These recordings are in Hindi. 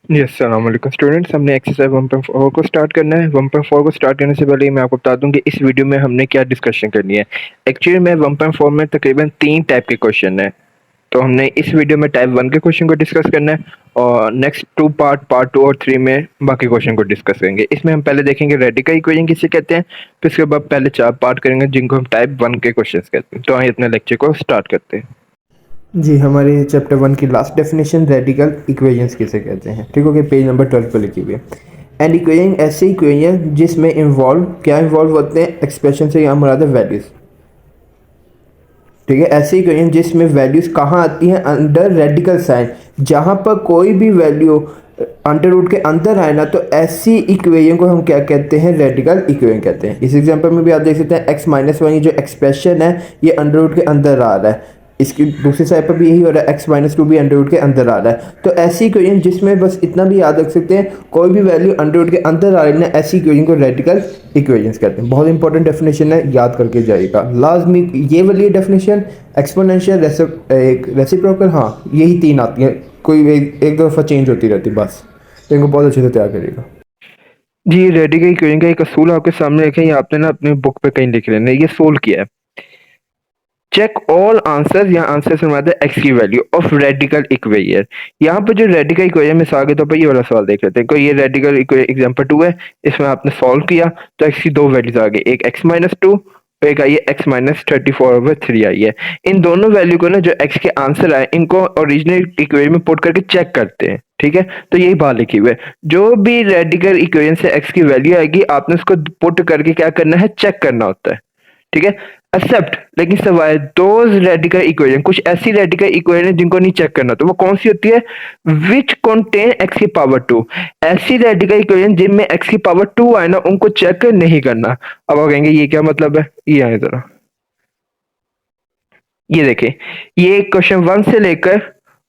जी, अस्सलाम वालेकुम स्टूडेंट्स। हमने एक्सरसाइज 1.4 को स्टार्ट करना है। 1.4 को स्टार्ट करने से पहले मैं आपको बता दूं कि इस वीडियो में हमने क्या डिस्कशन करनी है। एक्चुअली में 1.4 में तकरीबन 3 टाइप के क्वेश्चन हैं। तो हमने इस वीडियो में टाइप 1 के क्वेश्चन को डिस्कस करना है और नेक्स्ट 2 पार्ट 2 और 3 में बाकी क्वेश्चन को डिस्कस करेंगे। इसमें हम पहले देखेंगे रेडिकल इक्वेशन किसे कहते हैं, फिर उसके बाद पहले 4 पार्ट करेंगे जिनको हम टाइप 1 के क्वेश्चंस कहते हैं। तो आइए अपने लेक्चर को स्टार्ट करते हैं। जी, हमारे चैप्टर 1 की लास्ट डेफिनेशन रेडिकल इक्वेशंस किसे कहते हैं। ठीक हो गया, पेज नंबर 12 पर लिखी हुई है। एंड इक्वेशन ऐसे इक्वेशन जिसमें इन्वॉल्व होते हैं एक्सप्रेशन से यहाँ मुराद है वैल्यूज। ठीक है, ऐसे इक्वेशन जिसमें वैल्यूज कहाँ आती हैं, अंडर रेडिकल साइन। जहाँ पर कोई भी वैल्यू अंडर रूट के अंदर आए ना, तो ऐसी इक्वेशन को हम क्या कहते हैं, रेडिकल इक्वेशन कहते हैं। इस एग्जांपल में भी आप देख सकते हैं x माइनस वन, ये जो एक्सप्रेशन है ये अंडर रूट के अंदर आ रहा है। इसकी दूसरी साइड पर भी यही हो रहा है, x माइनस टू भी अंडर रूट के अंदर आ रहा है। तो ऐसी इक्वेशन जिसमें बस इतना भी याद रख सकते हैं, कोई भी वैल्यू अंडर रूट के अंदर आ रही है, ऐसी इक्वेशन को रेडिकल इक्वेशंस कहते हैं। बहुत इंपॉर्टेंट डेफिनेशन है, याद करके जाइएगा लाजमी। ये वाली डेफिनेशन एक्सपोनेंशियल, रेसिप्रोकल, हाँ यही 3 आती हैं, कोई एक दफ़ा चेंज होती रहती बस। तो इनको बहुत अच्छे से तैयार करिएगा। जी, रेडिकल इक्वेशन का एक असूल आपके सामने रखे, ये आपने ना अपने बुक पे कहीं लिख लेना है। ये सोल्व किया है। चेक ऑल आंसर्स, यहाँ आंसर से मतलब एक्स की वैल्यू ऑफ रेडिकल इक्वेशन। यहाँ पर जो रेडिकल इक्वेशन में आगे तो ये वाला सवाल देख लेते हैं। कोई ये रेडिकल एग्जांपल 2 है, इसमें आपने सॉल्व किया तो एक्स की 2 वैल्यूज आ गई, एक एक्स माइनस टू और एक आई है एक्स माइनस 34/3 आई है। इन दोनों वैल्यू को ना, जो एक्स के आंसर आए, इनको ओरिजिनल इक्वेशन में पुट करके चेक करते हैं। ठीक है, तो यही बात लिखी हुई है। जो भी रेडिकल इक्वेशन से एक्स की वैल्यू आएगी, आपने उसको पुट करके क्या करना है, चेक करना होता है। ठीक है, एक्सेप्ट, लेकिन सवाए दोज रेडिकल इक्वेशन, कुछ ऐसी रेडिकल इक्वेशन जिनको नहीं चेक करना, तो वो कौन सी होती है, विच कंटेन एक्स की पावर 2। ऐसी रेडिकल इक्वेशन जिनमें एक्स की पावर 2 आए ना, उनको चेक नहीं करना। अब आप कहेंगे ये क्या मतलब है, ये आए जरा, ये देखें, ये क्वेश्चन 1 से लेकर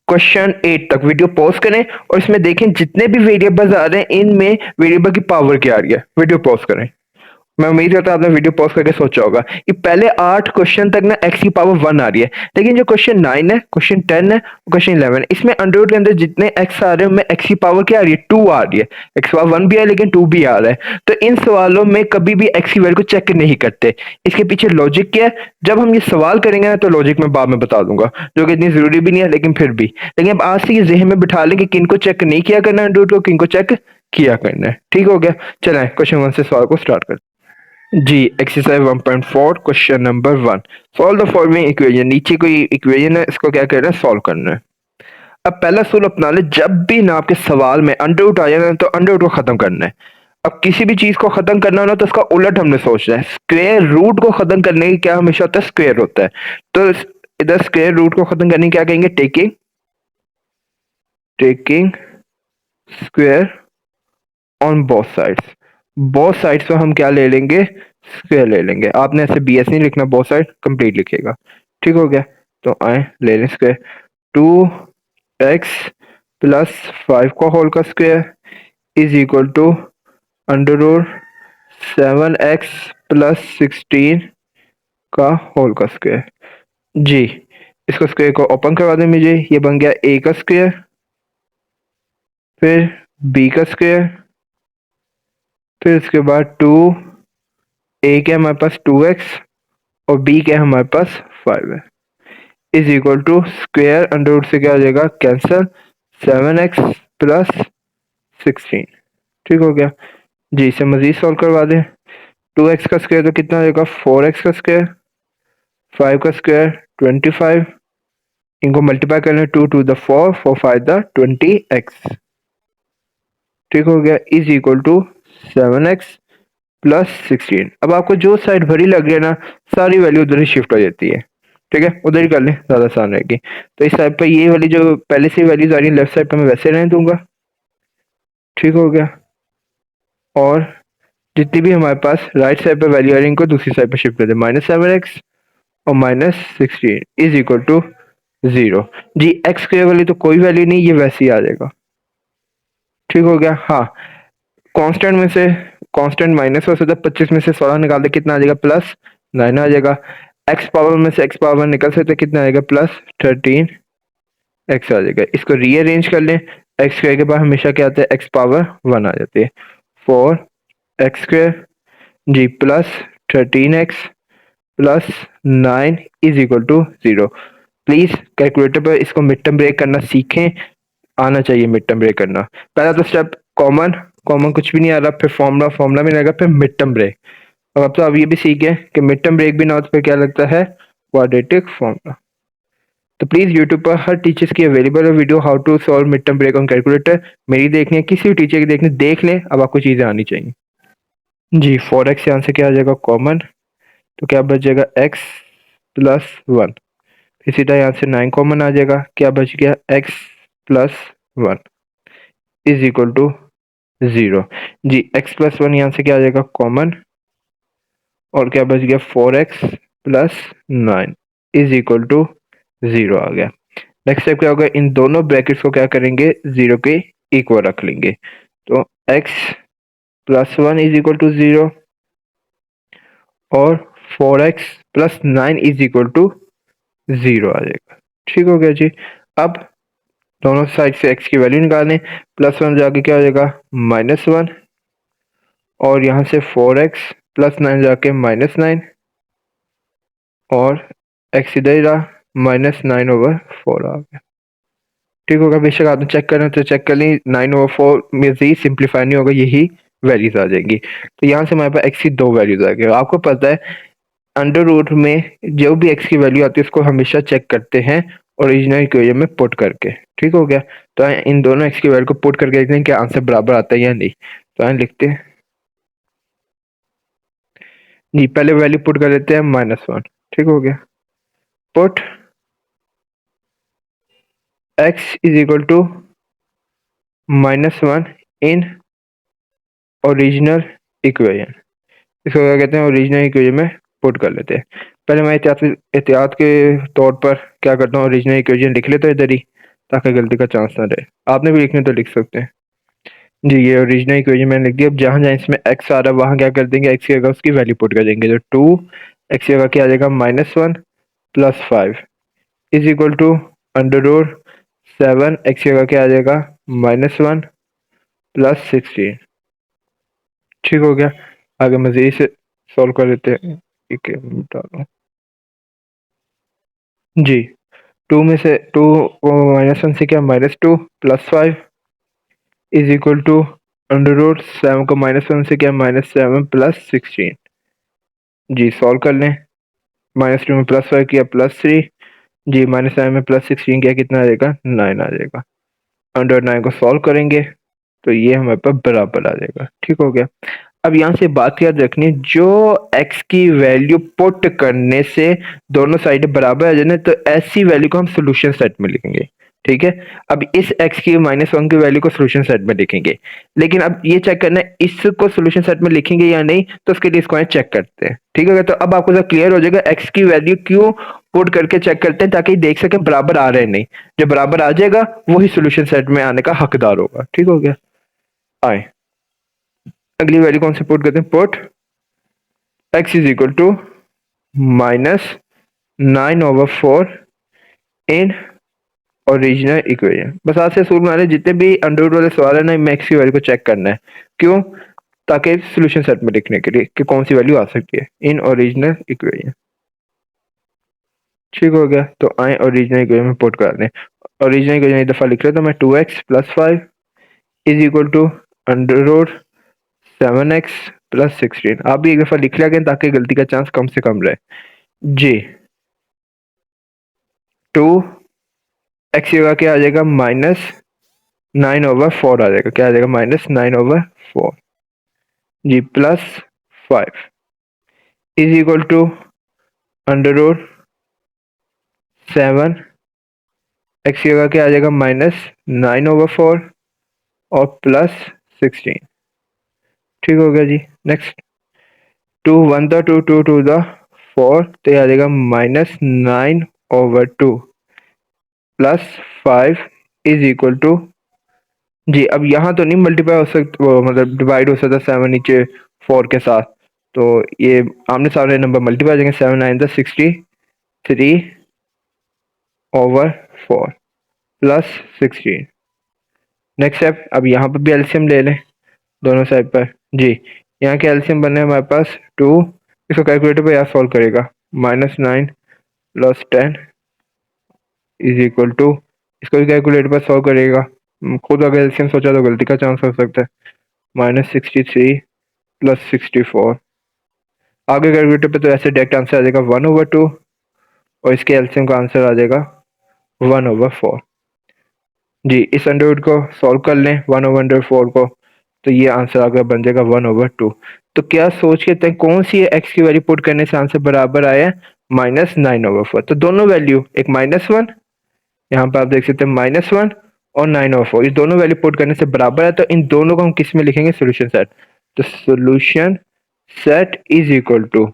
क्वेश्चन 8 तक वीडियो पॉज करें और इसमें देखें जितने भी वेरिएबल्स आ रहे हैं, इनमें वेरिएबल की पावर क्या आ रही है। वीडियो पॉज करें। मैं उम्मीद करता हूँ आपने वीडियो पॉज करके सोचा होगा कि पहले 8 क्वेश्चन तक ना एक्स की पावर 1 आ रही है, लेकिन जो क्वेश्चन 9 है, क्वेश्चन 10 है, क्वेश्चन 11 है, इसमें अंडर रूट के अंदर जितने एक्स आ रहे हैं, उनमें एक्स की पावर क्या आ रही है, 2 आ रही है। एक्स पावर 1 भी है लेकिन 2 भी आ रहा है। तो इन सवालों में कभी भी एक्स की वैल्यू को चेक नहीं करते। इसके पीछे लॉजिक क्या है, जब हम ये सवाल करेंगे ना, तो लॉजिक में बाद में बता दूंगा, जो कि इतनी जरूरी भी नहीं है, लेकिन फिर भी। लेकिन अब आज से ये जहन में बिठा लें कि किनको चेक नहीं किया करना है अंडर रूट को, किनको चेक किया करना है। ठीक हो गया, चलें क्वेश्चन 1 से सवाल को स्टार्ट करते हैं। जी, exercise 1.4 question number 1, solve the following equation. नीचे कोई इक्वेशन है, इसको क्या करना है, सॉल्व करना है। अब पहला सूल अपना ले, जब भी ना आपके सवाल में अंडर रूट आ जाए ना, तो अंडर रूट को खत्म करना है। अब किसी भी चीज को खत्म करना हो ना, तो उसका उलट हमने सोचना है। स्क्वायर रूट को खत्म करने की क्या हमेशा होता है, स्क्वायर होता है। तो इधर स्क्वायर रूट को खत्म करने की क्या कहेंगे, taking taking square on both sides पे हम क्या ले लेंगे, स्क्वायर ले लेंगे। आपने ऐसे बी एस नहीं लिखना, बोथ साइड कंप्लीट लिखिएगा। ठीक हो गया, तो आए ले लें स्क्वायर। 2x प्लस 5 का होल का square is equal to under root 7x plus 16 का होल का स्क्वायर। जी, इसको स्क्वायर को ओपन करवा दें मुझे, ये बन गया a का स्क्वायर, फिर b का स्क्वायर, फिर उसके बाद 2 a के हमारे पास 2x और b के हमारे पास 5 है, is equal to square under root से क्या हो जाएगा, कैंसल, 7x प्लस 16। ठीक हो गया जी, इसे मजीद सॉल्व करवा दें। 2x का स्क्वायर तो कितना हो जाएगा, 4x का स्क्वायर, 5 का स्क्वायर 25, इनको मल्टीप्लाई कर लें, 2 टू द 4, 4 5 द 20x। ठीक हो गया, is equal to 7x plus 16। अब आपको जो साइड भरी लग रही है ना, सारी वैल्यू उधर ही शिफ्ट हो जाती है। ठीक है, उधर ही कर लें, ज़्यादा आसान रहेगी। तो इस साइड पर ये वाली जो पहले से वैल्यूज आ रही है, लेफ्ट साइड पर मैं वैसे रहने दूंगा। ठीक हो गया, और जितनी भी हमारे पास राइट साइड पर वैल्यू आ रही है, इनको दूसरी साइड पर शिफ्ट कर दें, -7x और -16 इज इक्वल टू 0। जी, एक्स स्क्वायर वाली तो कोई वैल्यू नहीं, ये वैसे ही आ जाएगा। ठीक हो गया, हाँ, कांस्टेंट में से कांस्टेंट माइनस हो सकता है, 25 में से 16 निकाल दे, कितना आ जाएगा, +9 आ जाएगा। एक्स पावर में से एक्स पावर निकल सकते, कितना आएगा, +13 एक्स आ जाएगा। इसको रीअरेंज कर लें, एक्स स्क्वायर के बाद हमेशा क्या आता है, एक्स पावर 1 आ जाती है। 4x² जी plus 13x plus 9 is equal to 0। Please calculator पर इसको मिड टर्म ब्रेक करना सीखें, आना चाहिए मिड टर्म ब्रेक करना। पहला तो स्टेप कॉमन, कॉमन कुछ भी नहीं आ रहा, फिर फॉर्मूला, फॉर्मूला में लगेगा, फिर मिड टर्म ब्रेक। और अब तो अब ये भी सीख गए कि मिड टर्म ब्रेक भी ना हो तो फिर क्या लगता है, क्वाड्रेटिक फॉर्मूला। तो प्लीज यूट्यूब पर हर टीचर्स की अवेलेबल है video how to solve mid term break on calculator. मेरी देखनी है, किसी भी टीचर की देखनी, देख लें, अब आपको चीजें आनी चाहिए। जी 4x यहाँ से क्या आ जाएगा कॉमन, तो क्या बच जाएगा x+1। इसी तरह यहाँ से 9 कॉमन आ जाएगा, क्या बच गया x+1 is equal to 0। Ji x+1 यहाँ से क्या आ जाएगा कॉमन, और क्या बच गया 4x+9 इज इक्वल टू 0 आ गया। नेक्स्ट स्टेप क्या होगा, इन दोनों ब्रैकेट्स को क्या करेंगे, 0 के इक्वल रख लेंगे। तो x+1 इज इक्वल टू 0 और 4x+9 इज इक्वल टू 0 आ जाएगा। ठीक हो गया जी। अब दोनों साइड से x की वैल्यू निकालें, +1 जाके क्या हो जाएगा -1, और यहाँ से 4x+9 जाके -9, और x इधर ही रहा, -9/4 आ गया। ठीक होगा, बेशक आपने चेक करना तो चेक कर ली, 9/4 में से ही सिंप्लीफाई नहीं होगा, यही वैल्यूज आ जाएंगी। तो यहाँ से हमारे पास x की 2 वैल्यूज आ गई। आपको पता है अंडर रूट में जो भी x की वैल्यू आती है उसको हमेशा चेक करते हैं ओरिजिनल इक्वेशन में पुट करके। ठीक हो गया, तो इन दोनों x की वैल्यू को पुट करके देखते हैं कि आंसर बराबर आता है या नहीं। तो लिखते हैं जी, पहले वैल्यू पुट कर देते हैं -1। ठीक हो गया, put x is equal to -1 in original equation. इसको क्या कहते हैं, ओरिजिनल इक्वेशन में पुट कर लेते हैं। पहले मैं एहतियात के तौर पर क्या करता हूँ, ओरिजिनल इक्वेशन लिख लेता हूँ इधर ही, ताकि गलती का चांस ना रहे। आपने भी लिखने तो लिख सकते हैं जी। ये ओरिजिनल इक्वेशन मैंने लिख दिया। अब जहाँ जहाँ इसमें x आ रहा है वहाँ क्या कर देंगे, x की जगह उसकी वैल्यू पुट कर देंगे। जो 2x की जगह क्या आ जाएगा -1 + 5 इज इक्वल टू √7, x की जगह क्या आ जाएगा -1 + 16। ठीक हो गया, आगे मजीद से सॉल्व कर लेते हैं। ठीक है, बता रहा हूँ जी। 2 में से 2 -1 से क्या -2 + 5 इज इक्वल टू √7 को -1 से क्या -7 + 16। जी सॉल्व कर लें, -2 में +5 किया +3, जी -7 में +16 किया, कितना आ जाएगा 9 आ जाएगा। अंडर 9 को सॉल्व करेंगे तो ये हमारे पास बराबर आ जाएगा। ठीक हो गया। अब यहाँ से बात याद रखनी, जो x की वैल्यू पुट करने से दोनों साइड बराबर आ जाए तो ऐसी वैल्यू को हम सोल्यूशन सेट में लिखेंगे। ठीक है, अब इस x की -1 की वैल्यू को सोल्यूशन सेट में लिखेंगे, लेकिन अब ये चेक करना है इसको सोल्यूशन सेट में लिखेंगे या नहीं, तो उसके लिए इसको चेक करते हैं। ठीक है, तो अब आपको सब क्लियर हो जाएगा x की वैल्यू क्यों पुट करके चेक करते हैं, ताकि देख सके बराबर आ रहे हैं नहीं। जब बराबर आ जाएगा वही सोल्यूशन सेट में आने का हकदार होगा। ठीक हो गया, आए अगली वैल्यू कौन सी पुट करते हैं, put x is equal to -9/4 in original equation. बस आज से शुरू में जितने भी अंडरवुड वाले सवाल है ना, मैं x की वैल्यू को चेक करना है। क्यों, ताकि सोल्यूशन सेट में लिखने के लिए कि कौन सी वैल्यू आ सकती है इन ओरिजिनल इक्वेशन। ठीक हो गया, तो आए ओरिजिनल इक्वेशन में पुट कर दें। ओरिजिनल इक्वेशन एक दफा लिख रहे तो मैं 2x + 5 is equal to √7x + 16। आप भी एक दफा लिख लिया ताकि गलती का चांस कम से कम रहे। जी 2x की जगह क्या आ जाएगा -9/4 आ जाएगा, क्या आ जाएगा -9/4 जी +5 इज इक्वल टू √7, x की जगह क्या आ जाएगा -9/4 और +16। ठीक हो गया जी। नेक्स्ट 2 1 था 2 2 2 था 4, तो ये आ जाएगा -9/2 +5 इज इक्वल टू जी। अब यहाँ तो नहीं मल्टीप्लाई हो सकता, मतलब डिवाइड हो सकता 7 नीचे 4 के साथ, तो ये आमने सामने नंबर मल्टीप्लाई हो जाएंगे। 7 9 था 63/4 +16। नेक्स्ट स्टेप, अब यहाँ पर भी एलसीएम ले लें दोनों साइड पर। जी, यहाँ के एलसीएम बनने हमारे पास 2, इसको कैलकुलेटर पे यार सॉल्व करेगा, -9 प्लस 10 इज इक्वल टू, इसको भी कैलकुलेटर पर सॉल्व करेगा, खुद अगर एलसीएम सोचा तो गलती का चांस हो सकता है, -63 प्लस 64। आगे कैलकुलेटर पे तो ऐसे डायरेक्ट आंसर आ जाएगा 1/2, और इसके एलसीएम का आंसर आ जाएगा 1/4। जी, इस अंडरवुड को सॉल्व कर लें 1/4 को, तो ये आंसर आगे बन जाएगा 1/2। तो क्या सोच के तय कौन सी एक्स की वैल्यू पुट करने से आंसर बराबर आया, -9/4। तो दोनों वैल्यू, एक -1, यहाँ पर आप देख सकते हैं -1 और 9/4, ये दोनों वैल्यू पुट करने से बराबर है, तो इन दोनों को हम किस में लिखेंगे, सोल्यूशन सेट। तो solution set is equal to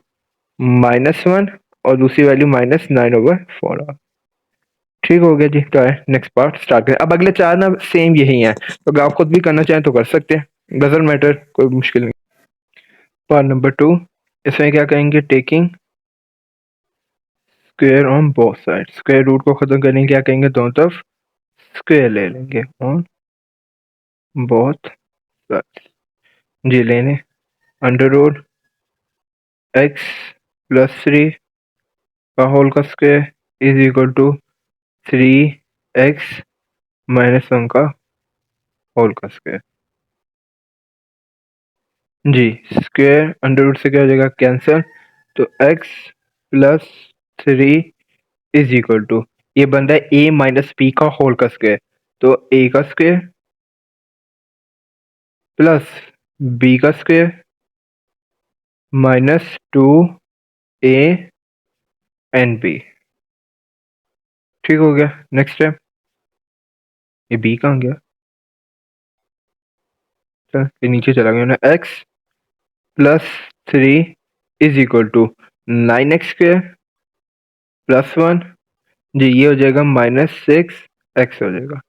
-1 और दूसरी वैल्यू -9/4। ठीक हो गया जी। तो है नेक्स्ट पार्ट स्टार्ट करें। अब अगले चार ना सेम यही हैं, तो अगर आप खुद भी करना चाहें तो कर सकते हैं, डजंट मैटर, कोई मुश्किल नहीं। पार्ट नंबर 2, इसमें क्या कहेंगे, taking square on both side, square root को खत्म करने क्या कहेंगे, दोनों तरफ स्क्वायर ले लेंगे ऑन बोथ साइड। जी, लेने अंडर रूट एक्स प्लस 3 का होल का square is equal to 3x -1 का होल का स्क्वायर। जी, स्क्वायर अंडर रूट से क्या हो जाएगा, कैंसिल, तो x plus 3 is equal to, ये बन रहा है a माइनस बी का होल का स्क्वायर, तो a का स्क्वायर प्लस b का स्क्वायर -2a एंड b। ठीक हो गया। नेक्स्ट स्टेप, ये b कहाँ गया, चल ये नीचे चला गया ना, x plus 3 is equal to 9x square plus 1। जी, ये हो जाएगा -6x हो जाएगा।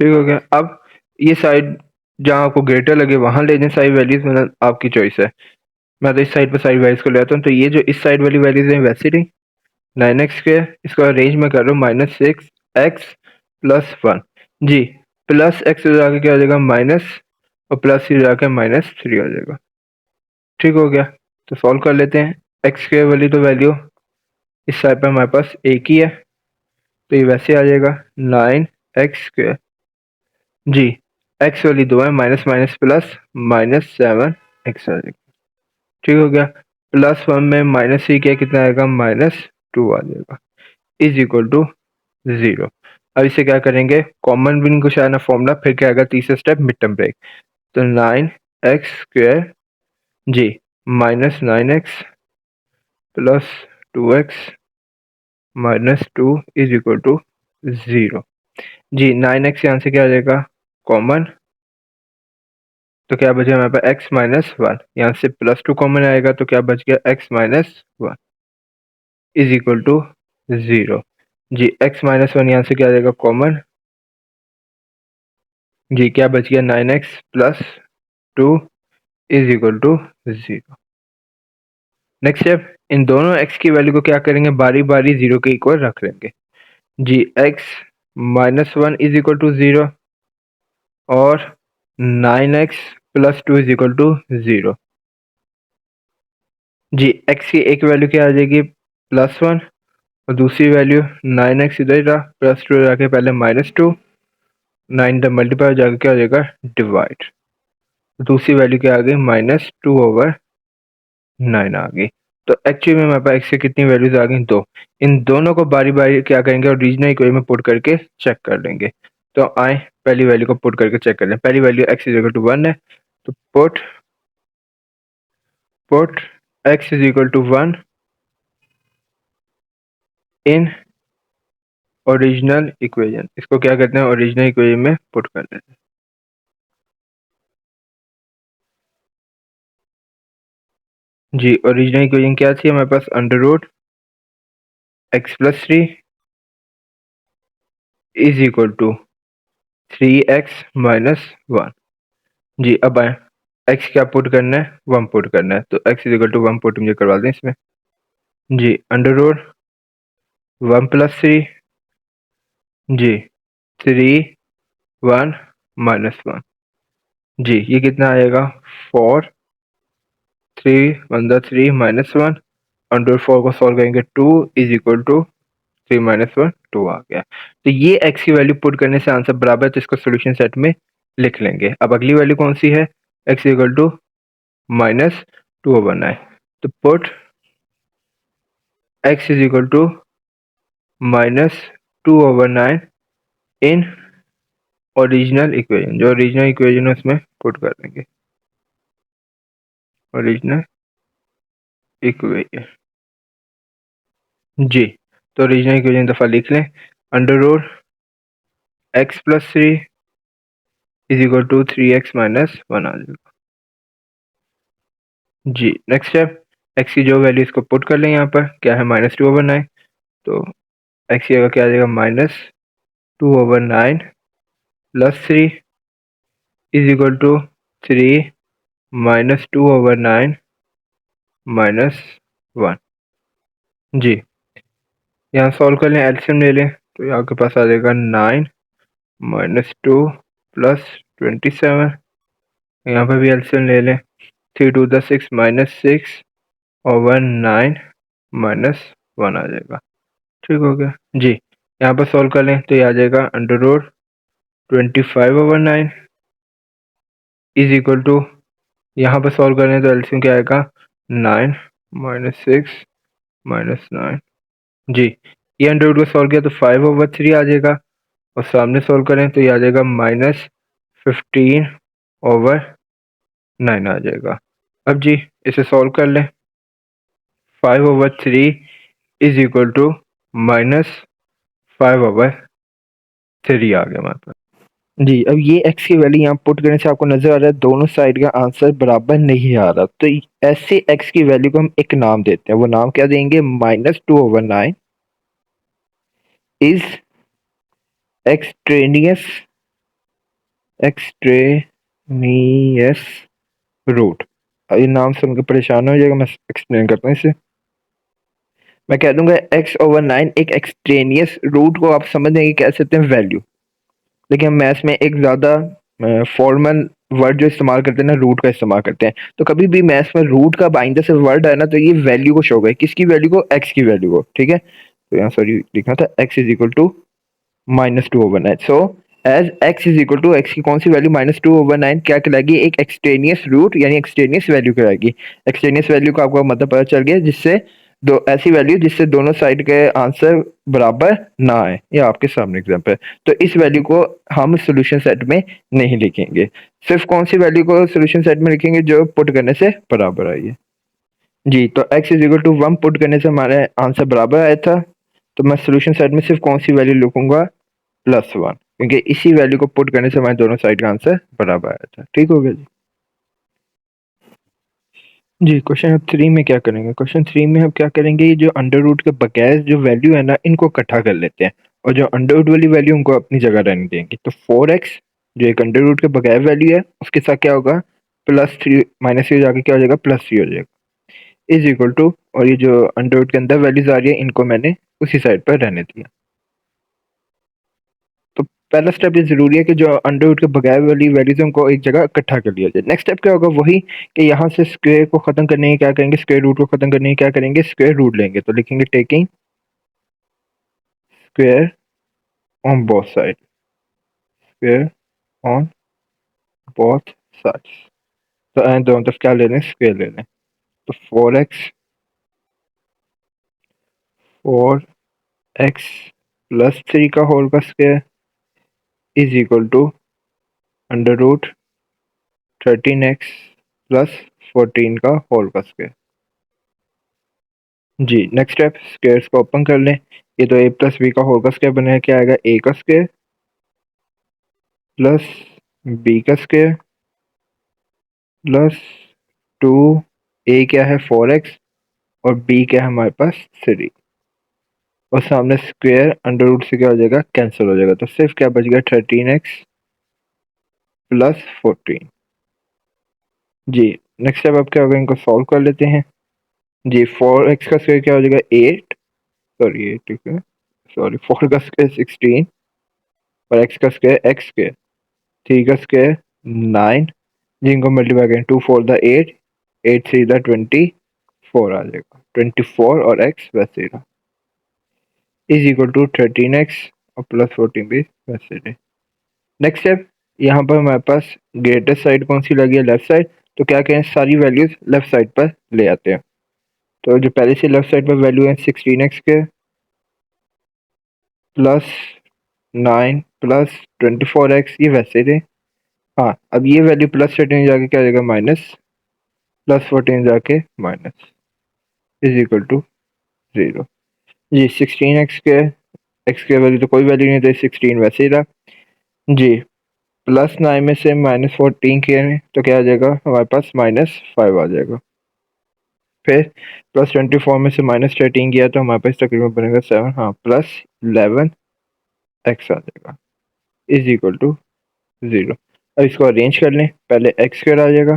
ठीक हो गया। अब ये साइड जहाँ आपको ग्रेटर लगे वहां ले जाएं सारी वैल्यूज, मतलब आपकी चॉइस है। मैं तो इस साइड पर सारी वैल्यूज को ले आता हूँ, तो ये जो इस साइड वाली वैल्यूज हैं वैसे रही 9x स्क्वायर, इसका रेंज में कर रहा हूँ -6x प्लस 1। जी, प्लस एक्स हो जाके क्या हो जाएगा माइनस, और प्लस ही जाके -3 हो जाएगा। ठीक हो गया। तो सॉल्व कर लेते हैं। एक्स स्क्वायर वाली तो वैल्यू इस साइड पर हमारे पास एक ही है, तो ये वैसे आ जाएगा 9x स्क्वायर। जी, एक्स वाली दो है, माइनस माइनस प्लस -7x आ जाएगा। ठीक हो गया। +1 में -3 क्या कितना आएगा, -2 आ जाएगा, इज इक्वल टू 0। अब इसे क्या करेंगे, कॉमन भी कुछ आना फॉर्मूला, फिर क्या आएगा तीसरा स्टेप, मिड टर्म ब्रेक। तो 9x स्क्वायर, जी, -9x plus 2x -2 is equal to 0। जी, 9x यहाँ से क्या आ जाएगा कॉमन, तो क्या बचेगा हमारे पास x-1, यहाँ से +2 कॉमन आएगा तो क्या बच गया x-1 is equal to 0। Ji, x-1 यहाँ से क्या आ जाएगा कॉमन, जी क्या बच गया 9x plus 2 is equal to 0। Next step, इन दोनों x की वैल्यू को क्या करेंगे, बारी बारी 0 के इक्वल रख लेंगे। जी, x-1 इज इक्वल टू 0 और 9x plus 2 is equal to 0। जी, x की एक वैल्यू क्या आ जाएगी +1, और दूसरी वैल्यू 9x इधर रहा, +2 जाके पहले -2, 9 द मल्टीप्लाई हो जाकर क्या हो जाएगा डिवाइड, दूसरी वैल्यू क्या आ गई -2/9 आ गई। तो एक्चुअली में हमारे पास x की कितनी वैल्यूज आ गई, दो। इन दोनों को बारी बारी क्या करेंगे, ओरिजिनल इक्वेशन में पुट करके चेक कर लेंगे। तो आए पहली वैल्यू को पुट करके चेक कर लें। पहली value x is equal to 1 है, तो put x is equal to 1 in original equation. इसको क्या कहते हैं, ओरिजिनल इक्वेशन में पुट कर लेते हैं। जी, ओरिजिनल इक्वेशन क्या थी हमारे पास, under root x plus 3 is equal to 3x minus 1। जी, अब आए x क्या पुट करना है, 1 पुट करना है, तो x is equal to 1 put मुझे करवा दें इसमें। जी, अंडर रूट 1 प्लस 3, जी 3 1 -1। जी, ये कितना आएगा 4 3 1 3 -1 अंडर 4 को सॉल्व करेंगे 2 इज इक्वल टू 3 -1 2 आ गया। तो ये x की वैल्यू पुट करने से आंसर बराबर है, तो इसको सोल्यूशन सेट में लिख लेंगे। अब अगली वैल्यू कौन सी है, x इक्वल टू -2/9। तो put x is equal to -2/9 in original equation, जो ओरिजिनल इक्वेशन है उसमें पुट कर देंगे ओरिजिनल इक्वेशन। जी, तो ओरिजिनल इक्वेशन दफा लिख लें, under root x plus 3 is equal to 3x -1 आ जाएगा। जी, नेक्स्ट स्टेप, x की जो वैल्यू इसको पुट कर लें, यहाँ पर क्या है -2/9, तो x की जगह क्या आ जाएगा -2/9 प्लस 3 इज इक्वल टू 3 -2/9 -1। जी, यहाँ सॉल्व कर लें, एलसीएम ले लें, तो आपके पास आ जाएगा 9 -2 प्लस 27। यहाँ पर भी एलसीएम ले लें, 3 2 6 -6/9 -1 आ जाएगा। ठीक हो गया जी। यहाँ पर सॉल्व कर लें तो ये आ जाएगा under root 25/9 is equal to, यहाँ पर सॉल्व करें तो एलसीएम क्या आएगा 9 -6 -9। जी, ये अंडर रूट को सॉल्व किया तो 5/3 आ जाएगा, और सामने सॉल्व करें तो ये आ जाएगा -15/9 आ जाएगा। अब जी इसे सॉल्व कर लें, 5/3 इज इक्वल टू -5/3 आ गया हमारे पास। जी, अब ये x की वैल्यू यहाँ पुट करने से आपको नजर आ रहा है दोनों साइड का आंसर बराबर नहीं आ रहा, तो ऐसे x की वैल्यू को हम एक नाम देते हैं, वो नाम क्या देंगे, -2/9 इज एक्सट्रेनियस रूट। ये नाम सुन के परेशान हो जाएगा, मैं एक्सप्लेन करता हूँ इसे। मैं कह दूंगा x/9 एक एक्सट्रेनियस रूट को आप समझ नहीं कह सकते हैं वैल्यू, लेकिन हम मैथ्स में एक ज़्यादा फॉर्मल वर्ड जो इस्तेमाल करते हैं ना, रूट का इस्तेमाल करते हैं। तो कभी भी मैथ्स में रूट का बाइंदर से वर्ड है ना, तो ये वैल्यू को शो करे, किसकी वैल्यू को, x की वैल्यू को। ठीक है, तो यहाँ सॉरी लिखना था x is equal to -2/9। So as x is equal to, x की कौन सी वैल्यू -2/9 क्या कहलाएगी, एक एक्सटेनियस रूट यानी एक्सटेनियस वैल्यू कहलाएगी। एक्सटेनियस वैल्यू का आपको मतलब पता चल गया, जिससे दो ऐसी वैल्यू जिससे दोनों साइड के आंसर बराबर ना आए, ये आपके सामने एग्जांपल है। तो इस वैल्यू को हम सॉल्यूशन सेट में नहीं लिखेंगे, सिर्फ कौन सी वैल्यू को सॉल्यूशन सेट में लिखेंगे, जो पुट करने से बराबर आई है। जी, तो x is equal to 1 put करने से हमारे आंसर बराबर आया था, तो मैं सॉल्यूशन सेट में सिर्फ कौन सी वैल्यू लिखूंगा, +1, क्योंकि इसी वैल्यू को पुट करने से हमारे दोनों साइड का आंसर बराबर आया था। ठीक हो गया जी। जी, क्वेश्चन 3 में क्या करेंगे, क्वेश्चन 3 में हम क्या करेंगे, ये जो अंडर रूट के बगैर जो वैल्यू है ना, इनको इकट्ठा कर लेते हैं, और जो अंडर रूट वाली वैल्यू उनको अपनी जगह रहने देंगे। तो 4x जो एक अंडर रूट के बगैर वैल्यू है, उसके साथ क्या होगा, +3 -3 जाके क्या हो जाएगा, +3 हो जाएगा, इज इक्वल टू, और ये जो अंडर रूट के अंदर वैल्यूज आ रही है, इनको मैंने उसी साइड पर रहने दिया। तो पहला स्टेप ये जरूरी है कि जो अंडर रूट के बगैर वाली वैल्यूज उनको एक जगह इकट्ठा कर लिया जाए। नेक्स्ट स्टेप क्या होगा, वही कि यहाँ से स्क्वायर को खत्म करने की क्या करेंगे, स्क्वायर रूट को खत्म करने की क्या करेंगे, स्क्वायर रूट लेंगे। तो लिखेंगे taking square on both side, square on both sides. तो दोनों तरफ क्या ले लें, स्क्वायर ले लें। तो 4x प्लस 3 का होल का square is equal to under root 13x plus 14 का होल का स्क्वायर। जी, नेक्स्ट स्टेप, स्क्वायर्स को ओपन कर लें। ये तो a प्लस बी का होल का स्क्वायर बनेगा, क्या आएगा, a का स्क्वायर प्लस b का स्क्वायर प्लस 2, a क्या है 4x और b क्या है हमारे पास 3, और सामने स्क्वायर अंडर रूट से क्या हो जाएगा, कैंसिल हो जाएगा, तो सिर्फ क्या बच गया 13x प्लस 14। जी, नेक्स्ट स्टेप अब क्या होगा, इनको सॉल्व कर लेते हैं। जी, 4x का स्क्वायर क्या हो जाएगा 8, सॉरी 8 ठीक है, सॉरी 4 का स्क्वायर 16 और x का स्क्वायर x स्क्वायर 3 का स्क्वायर 9, जिनको मल्टीप्लाई करें 2 4 द 8, 8 3 द 24 आ जाएगा, 24 और x वैसे ही रहा, इज इक्वल टू 13x और प्लस 14 भी वैसे ही। नेक्स्ट स्टेप, यहाँ पर हमारे पास ग्रेटेस्ट साइड कौन सी लगी है, लेफ्ट साइड, तो क्या करें सारी वैल्यूज लेफ्ट साइड पर ले आते हैं। तो जो पहले से लेफ्ट साइड पर वैल्यू है 16x के प्लस 9 प्लस 24x, ये वैसे थे। हाँ, अब ये वैल्यू प्लस 13 जाके क्या जाएगा माइनस, प्लस 14 जाके माइनस, इज इक्वल टू 0। जी 16x के x के वैल्यू तो कोई वैल्यू नहीं थी, 16 वैसे ही रहा। जी प्लस 9 में से माइनस 14 किए तो क्या आ जाएगा हमारे पास -5 आ जाएगा। फिर प्लस 24 में से -13 किया तो हमारे पास तकरीबन बनेगा 7, हाँ प्लस 11 x आ जाएगा, इज इक्वल टू 0। अब इसको अरेंज कर लें, पहले एक्स स्क्वायर आ जाएगा,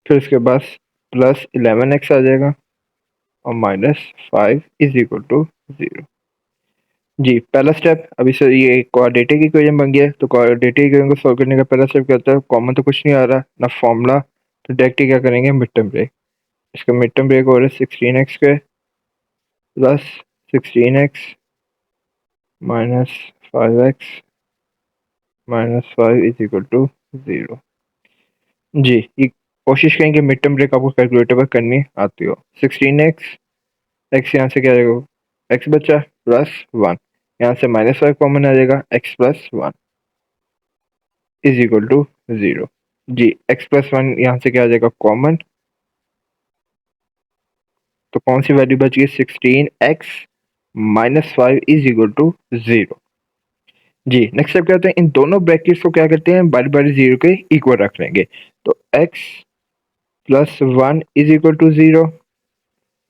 फिर उसके बाद प्लस 11x आ जाएगा और -5 इज इक्वल टू 0। जी पहला स्टेप, अभी से ये क्वाड्रेटिक इक्वेशन बन गया है, तो क्वाड्रेटिक इक्वेशन को सॉल्व करने का पहला स्टेप क्या होता है, कॉमन तो कुछ नहीं आ रहा ना फॉर्मूला, तो डायरेक्ट क्या करेंगे मिड टर्म ब्रेक। इसका मिड टर्म ब्रेक हो रहा है 16x square plus 16x -5x -5 is equal to 0। जी ये कोशिश करेंगे मिड टर्म ब्रेक आपको कैलकुलेटर पर करनी आती हो। 16x, x यहाँ से क्या आ जाएगा x बचा प्लस 1, यहाँ से -5 कॉमन आ जाएगा, x plus 1 is equal to 0। जी x प्लस 1 यहाँ से क्या आ जाएगा कॉमन, तो कौन सी वैल्यू बच गई 16x -5 इज इक्वल टू 0। जी नेक्स्ट स्टेप क्या होता है, इन दोनों ब्रैकेट्स को क्या करते हैं बारी बारी 0 के इक्वल रख लेंगे, तो x plus 1 is equal to 0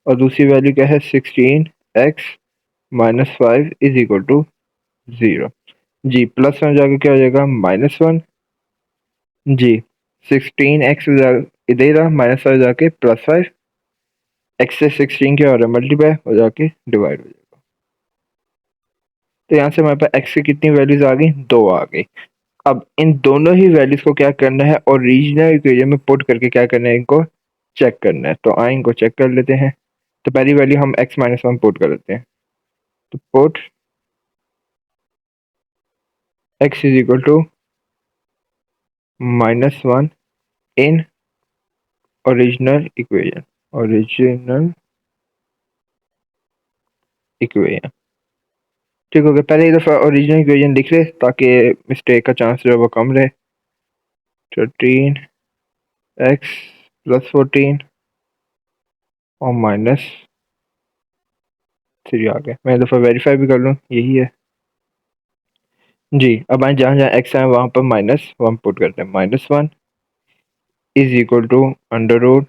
और दूसरी वैल्यू क्या है 16x -5 इज इक्वल टू 0। जी प्लस 1 जाके क्या हो जाएगा -1, जी 16x इधर रहा -5 जाके +5, x से 16 क्या हो रहा है मल्टीप्लाई हो जाके डिवाइड हो जाएगा। तो यहाँ से हमारे पास x की कितनी वैल्यूज आ गई, 2 आ गई। अब इन दोनों ही वैल्यूज को क्या करना है ओरिजिनल इक्वेशन में पुट करके क्या करना है इनको चेक करना है, तो आए इनको चेक कर लेते हैं। तो पहली वैल्यू हम x -1 पुट कर लेते हैं, तो put x is equal to -1 in original equation, original equation. ठीक हो गया, पहले एक दफ़ा ओरिजिनल इक्वेशन लिख ले ताकि मिस्टेक का चांस जो है वो कम रहे। 13x प्लस 14 और -3 आ गया। मैं एक दफ़ा वेरीफाई भी कर लूँ, यही है। जी अब आए जहाँ जहाँ x आए वहाँ पर -1 पुट करते हैं, -1 is equal to under root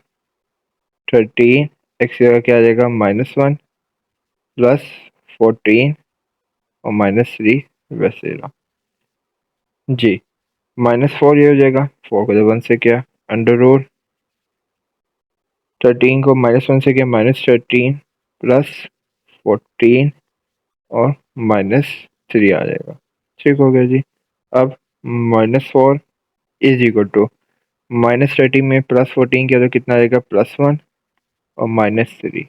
13, x जगह क्या आ जाएगा -1 प्लस 14 और -3 वैसे रहा। जी -4 ये हो जाएगा, 4 को जब 1 से किया अंडर रूट 13 को -1 से किया -13 प्लस 14 और -3 आ जाएगा। ठीक हो गया जी। अब -4 इज इक्वल टू -13 में प्लस 14 किया तो कितना आएगा +1 और -3।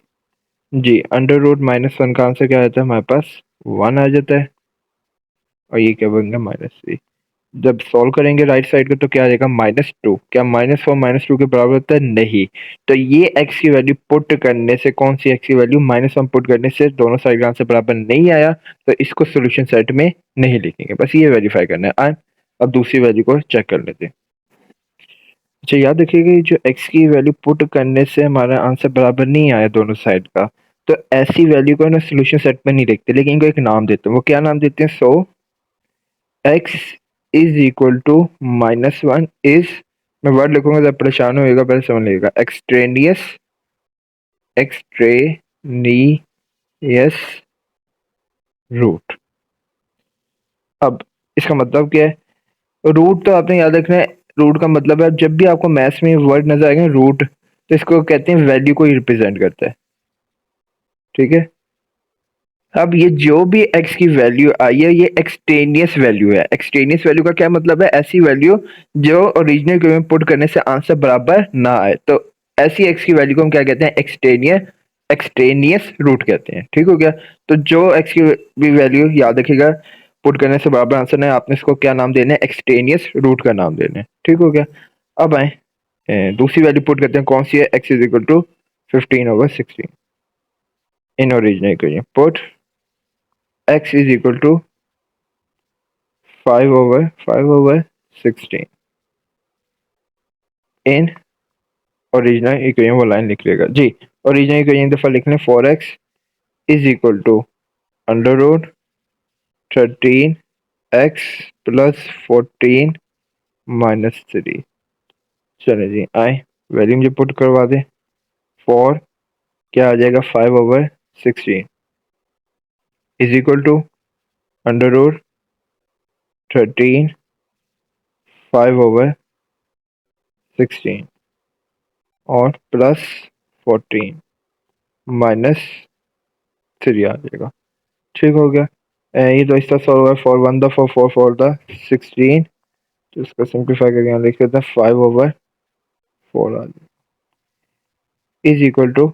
जी अंडर रूट -1 का आंसर क्या आता है हमारे पास 1 आ जाता है और ये क्या बन गया -3। जब सॉल्व करेंगे राइट साइड को तो क्या आ जाएगा -2, क्या -4 -2 के बराबर होता है, नहीं। तो ये x की वैल्यू पुट करने से, कौन सी x की वैल्यू -1 पुट करने से दोनों साइड का आंसर बराबर नहीं आया, तो इसको सोल्यूशन सेट में नहीं लिखेंगे, बस ये वेरीफाई करना है। अब दूसरी वैल्यू को चेक कर लेते हैं। अच्छा याद रखिएगा जो x की वैल्यू पुट करने से हमारा आंसर बराबर नहीं आया दोनों साइड का, तो ऐसी वैल्यू को ना सोल्यूशन सेट में नहीं लिखते, लेकिन इनको एक नाम देते हैं। वो क्या नाम देते हैं, so x is equal to -1 is, मैं वर्ड लिखूंगा जब परेशान होएगा पहले समझ लीजिएगा, एक्सट्रेनियस, एक्सट्रेनियस रूट। अब इसका मतलब क्या है, रूट तो आपने याद रखना है, रूट का मतलब है जब भी आपको मैथ्स में वर्ड नजर आएगा रूट, तो इसको कहते हैं वैल्यू को ही रिप्रेजेंट करता है। ठीक है, अब ये जो भी x की वैल्यू आई है ये एक्सटेनियस वैल्यू है। एक्सटेनियस वैल्यू का क्या मतलब है? ऐसी वैल्यू जो ओरिजिनल इक्वेशन में पुट करने से आंसर बराबर ना आए, तो ऐसी x की वैल्यू को हम क्या कहते हैं? एक्सटेनियस रूट कहते हैं। ठीक हो गया? तो जो x की भी वैल्यू याद रखिएगा पुट करने से बराबर आंसर ना आए, आपने इसको क्या नाम देना है? एक्सटेनियस रूट का नाम देना है। ठीक हो गया? अब आए दूसरी वैल्यू पुट करते हैं, कौन सी है? x is equal to 15/16 in original equation. Put x is equal to 5/16 in original equation. वो लाइन लिख लेगा जी। ओरिजिनल इक्वेशन दफा लिख लें, 4x is equal to under root 13x plus 14 - 3। चले जी, आए वैल्यू मुझे पुट करवा दे। 4 क्या आ जाएगा? 5/16 is equal to under root 13 5/16 और प्लस 14 - 3 आ जाएगा। ठीक हो गया? ये तो इसका सॉल्व हुआ। 4 1 4 4 16, तो इसका सिंप्लीफाई करके यहाँ लिख देते हैं 5/4 आ जाएगा इज इक्वल टू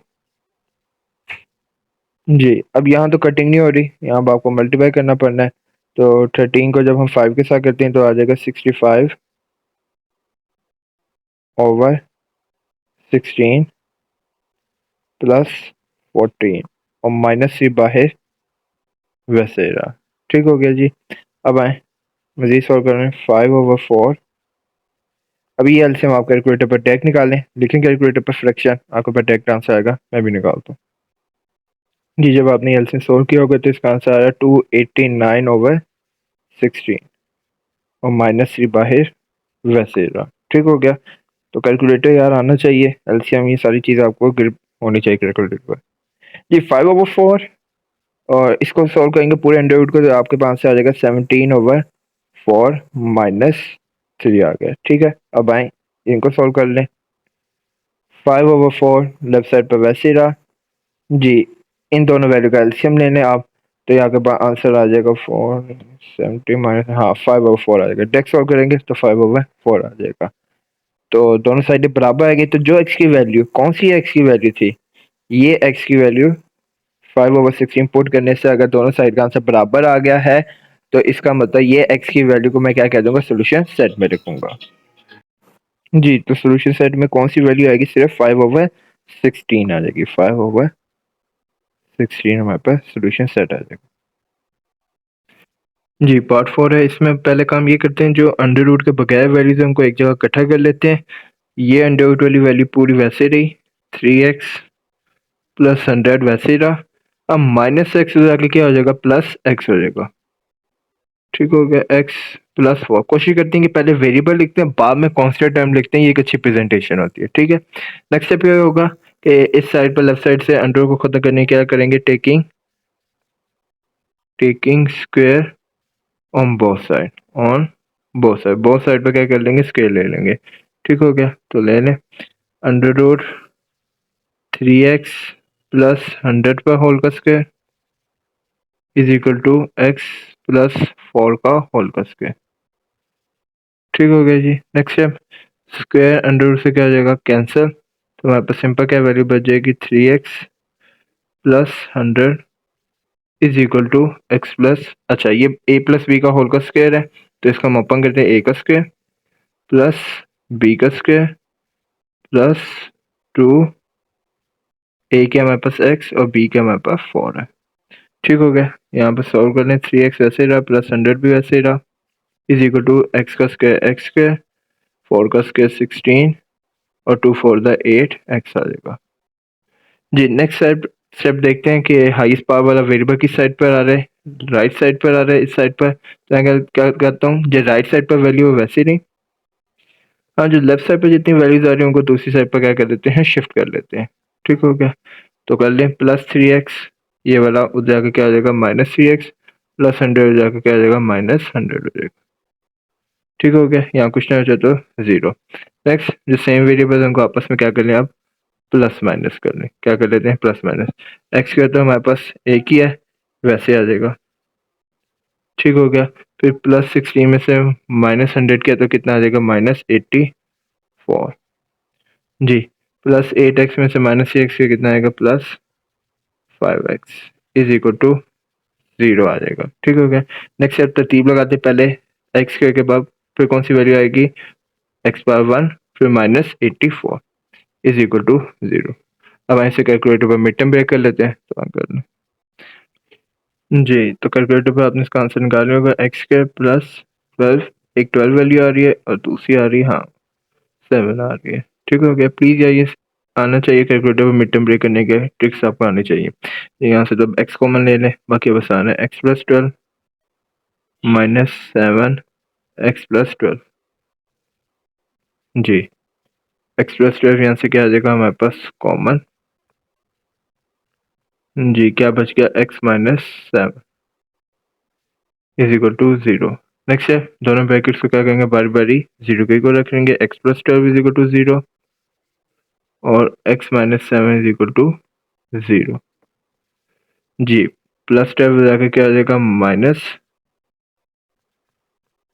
जी। अब यहाँ तो कटिंग नहीं हो रही, यहाँ अब आपको मल्टीप्लाई करना पड़ना है। तो 13 को जब हम 5 के साथ करते हैं तो आ जाएगा 65/16 प्लस 14 और -3 बाहर वैसे रहा। ठीक हो गया जी। अब आए मजीद सॉल्व कर रहे हैं। 5/4। अभी ये एलसीएम आप कैलकुलेटर पर डायरेक्ट निकालें, लिखें कैलकुलेटर पर फ्रैक्शन, आपको पर डायरेक्ट आंसर आएगा। मैं भी निकालता हूँ जी। जब आपने एलसीएम सोल्व किया होगा तो इसका आंसर आया 289/16 और -3 बाहर वैसे रहा। ठीक हो गया? तो कैलकुलेटर यार आना चाहिए, एलसीएम ये सारी चीज़ आपको ग्रिप होनी चाहिए कैलकुलेटर पर जी। 5/4 और इसको सॉल्व करेंगे पूरे अंडर रूट को, तो आपके पास से आ जाएगा 17/4 -3 आ गया। ठीक है? अब आए इनको सॉल्व कर लें। 5/4 लेफ्ट साइड पर वैसे ही रहा जी। इन दोनों वैल्यू का एलसीएम लेने आप, तो यहाँ के पास आंसर आ जाएगा 470 माइनस 5/4 आ जाएगा। डेक्स सॉल्व करेंगे तो 5/4 आ जाएगा। तो दोनों साइडें बराबर आएगी, तो जो एक्स की वैल्यू, कौन सी एक्स की वैल्यू थी? ये एक्स की वैल्यू 5/16 पुट करने से अगर दोनों साइड का आंसर बराबर आ गया है, तो इसका मतलब ये एक्स की वैल्यू को मैं क्या कह दूंगा? सोल्यूशन सेट में रखूंगा जी। तो सोल्यूशन सेट में कौन सी वैल्यू आएगी? सिर्फ 5/16 आ जाएगी। 5/16 हमारे पास सोल्यूशन सेट आ जाएगा जी। पार्ट 4 है। इसमें पहले काम ये करते हैं, जो अंडर रूट के बगैर वैल्यूज है उनको एक जगह इकट्ठा कर लेते हैं। ये अंडर रूट वाली वैल्यू पूरी वैसे रही, 3x प्लस 100 वैसे ही रहा। अब -x जाके क्या हो जाएगा? +x हो जाएगा। ठीक हो गया? x +4। कोशिश करते हैं कि पहले वेरिएबल लिखते हैं, बाद में कांस्टेंट टर्म लिखते हैं, ये एक अच्छी प्रेजेंटेशन होती है। ठीक है? नेक्स्ट स्टेप ये होगा कि इस साइड पर लेफ्ट साइड से अंडर को खत्म करने क्या करेंगे? Taking square on both side, both side पर क्या कर लेंगे? स्क्वायर ले लेंगे। ठीक हो गया? तो ले लें अंडर रूट 3x प्लस 100 का होल का square is equal to x plus 4 का होल का स्क्वायर। ठीक हो गया जी। Next step, square under root से क्या हो जाएगा? कैंसिल। तो हमारे पास सिंपल क्या वैल्यू बच जाएगी? 3x plus 100 is equal to x plus, अच्छा ये a प्लस बी का होल का स्क्वायर है, तो इसका हम ओपन करते हैं। a का स्क्वायर प्लस b का स्क्वायर प्लस 2, a के हमारे पास x और b के हमारे पास 4 है। ठीक हो गया? यहाँ पर सॉल्व कर लें। 3x वैसे ही रहा प्लस 100 भी वैसे ही रहा इज इक्वल टू एक्स का स्क्वायर एक्स स्क्वायर, 4 का स्क्वायर 16 और 2 4 द 8 एक्स आ जाएगा जी। नेक्स्ट स्टेप देखते हैं कि हाईएस्ट पावर वाला वेरिएबल किस साइड पर आ रहा है? राइट साइड पर आ रहा है, इस साइड पर। तो मैं क्या करता हूँ, जो राइट साइड पर वैल्यू है वैसे नहीं, हाँ जो लेफ्ट साइड पर जितनी वैल्यूज आ रही है उनको दूसरी साइड पर क्या कर देते हैं? शिफ्ट कर लेते हैं। ठीक हो गया? तो कर लें +3x, ये वाला उधर जाकर क्या हो जाएगा? -3x प्लस 100 जाकर क्या हो जाएगा? -100 हो जाएगा। ठीक हो गया? यहाँ कुछ नहीं बचा तो 0। नेक्स्ट जो सेम वेरिएबल है उनको आपस में क्या कर लें? आप प्लस माइनस कर लें। क्या कर लेते हैं? Plus minus. एक्स का तो हमारे पास एक ही है, वैसे आ जाएगा। ठीक हो गया। फिर +16 में से -100 किया तो कितना आ जाएगा, -84। जी, +8x में से -6x किया कितना आएगा, +5x इज इक्वल टू 0 आ जाएगा। ठीक हो गया। नेक्स्ट स्टेप तरतीब लगाते, पहले x के बाद फिर कौन सी वैल्यू आएगी, x⁻1 फिर -84 इज इक्वल टू 0। अब ऐसे कैलकुलेटर पर मिड टर्म ब्रेक कर लेते हैं, तो कर लें जी। तो कैलकुलेटर पर आपने इसका आंसर निकालना होगा, x² + 12, एक 12 वैल्यू आ रही है और दूसरी आ रही है, हाँ 7 आ रही है। ठीक हो गया। प्लीज ये आना चाहिए कैलकुलेटर पर मिड टर्म ब्रेक करने के ट्रिक्स आपको आनी चाहिए। यहाँ से तो x कॉमन ले लें, बाकी बस आना है x + 12 -7 x + 12। जी, x + 12 यहाँ से क्या आ जाएगा हमारे पास कॉमन। जी, क्या बच गया, x - 7 is equal to 0। Next है, दोनों ब्रैकेट्स को क्या करेंगे, बारी बारी 0 के इक्वल रखेंगे, x + 12 इज इक्वल टू 0 और x - 7 इज इक्वल टू 0। जी, +12 जाके क्या आ जाएगा, माइनस,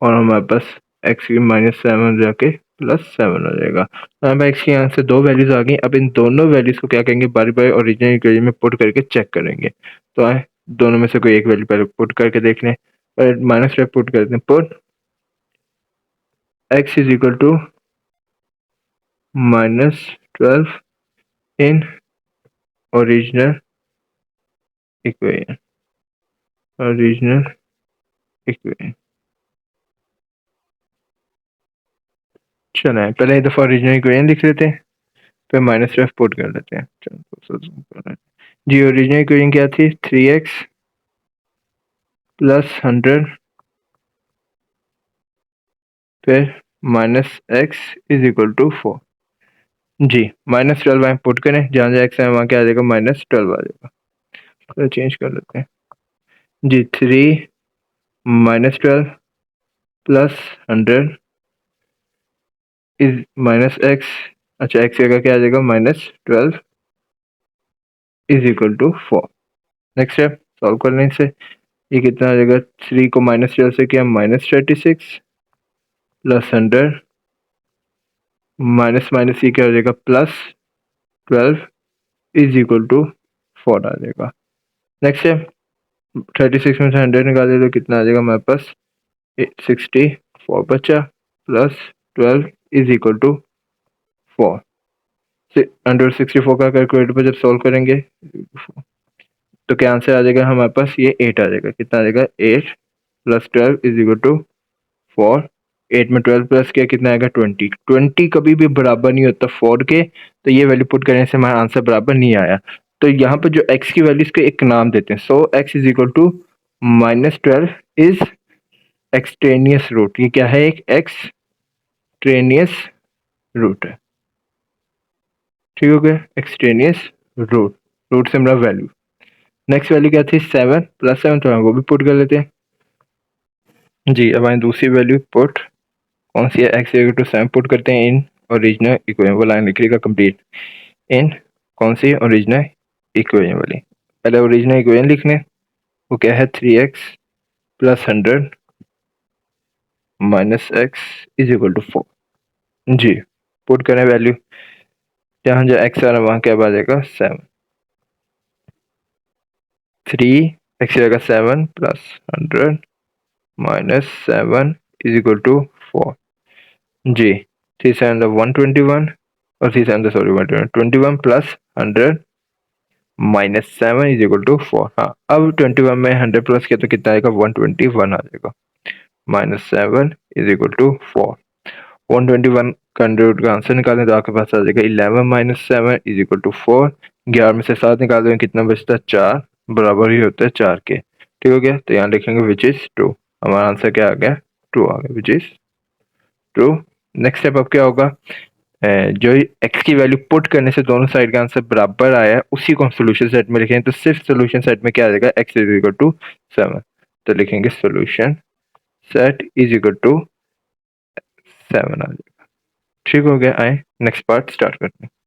और हमारे पास x की -7 जाके +7 हो जाएगा। हमारे x की यहाँ से दो वैल्यूज आ गई। अब इन दोनों वैल्यूज को क्या करेंगे, बारी बारी ओरिजिनल इक्वेशन में पुट करके चेक करेंगे। तो आए दोनों में से कोई एक वैल्यू पहले पुट करके देख लें। -12 पुट करते हैं, put x is equal to -12 in original equation, original equation. चलो पहले एक दफा ओरिजिनल इक्वेशन लिख लेते हैं, फिर -12 पुट कर लेते हैं। चलो जी, ओरिजिनल इक्वेशन क्या थी, 3x + 100 फिर -x इज इक्वल टू 4। जी, -12 वहाँ पुट करें, जहाँ जहाँ x है वहाँ क्या आ जाएगा, -12 आ जाएगा। तो चेंज कर लेते हैं जी, 3 -12 + 100 इज -x, अच्छा x का क्या आ जाएगा, -12 is equal to 4। Next step solve करने से ये कितना आ जाएगा, 3 को -12 से किया -36 + 100 माइनस माइनस ये क्या हो जाएगा, +12 इज इक्वल टू 4 आ जाएगा। नेक्स्ट है 36 में से 100 निकाले तो कितना आ जाएगा हमारे पास, 64 बचा, +12 इज इक्वल टू 4। 164 का कैलकुलेटर पर जब सॉल्व करेंगे तो क्या आंसर आ जाएगा हमारे पास, ये 8 आ जाएगा। कितना आ जाएगा, 8 + 12 इज इक्वल टू 4। 8 में 12 प्लस किया कितना आएगा, 20। 20 कभी भी बराबर नहीं होता 4 के, तो ये वैल्यू पुट करने से हमारा आंसर बराबर नहीं आया। तो यहाँ पर जो x की वैल्यू इसके एक नाम देते हैं। So x is equal to -12 is extraneous root. ये क्या है, एक एक्सट्रेनियस रूट है। ठीक हो गया, एक्सट्रेनियस रूट, रूट से हमारा वैल्यू। नेक्स्ट वैल्यू क्या थी, 7 + 7, तो हम वो भी पुट कर लेते हैं जी। अब आए दूसरी वैल्यू पुट, कौन सी है, x इक्वल टू 7 पुट करते हैं इन ओरिजिनल इक्वेशन। वो लाइन लिखिएगा कंप्लीट, इन कौन सी, ओरिजिनल इक्वेशन वाली। पहले ओरिजिनल इक्वेशन लिखने, वो क्या है, 3x + 100 -x is equal to 4। जी, पुट करें वैल्यू, जहाँ जो x आ रहा है वहाँ क्या आ जाएगा, 7। 3x आएगा 7 + 100 -7 इज इक्वल टू 4। जी, 3 7 121 और 3 7 सॉरी 121 + 100 -7 इज इक्वल टू 4। हाँ, अब 21 में 100 प्लस किया तो कितना आएगा, 121 आ जाएगा। -7 इज इक्वल टू 4। 121 का अंडर रूट का आंसर निकालें तो आपके पास आ जाएगा 11 - 7 इज इक्वल टू 4। 11 में से 7 निकाल दें कितना बचता है, 4, बराबर ही होता है 4 के। ठीक हो गया, तो यहाँ लिखेंगे विच इज ट्रू। हमारा आंसर क्या आ गया, ट्रू आ गया, which is true. Next step अब क्या होगा, जो x की वैल्यू पुट करने से दोनों साइड का आंसर बराबर आया है उसी को हम सोल्यूशन सेट में लिखेंगे। तो सिर्फ सोल्यूशन सेट में क्या आ जाएगा, x इज इक्वल टू 7, तो लिखेंगे solution set is equal to 7 आ जाएगा। ठीक हो गया, आए नेक्स्ट पार्ट स्टार्ट करते हैं।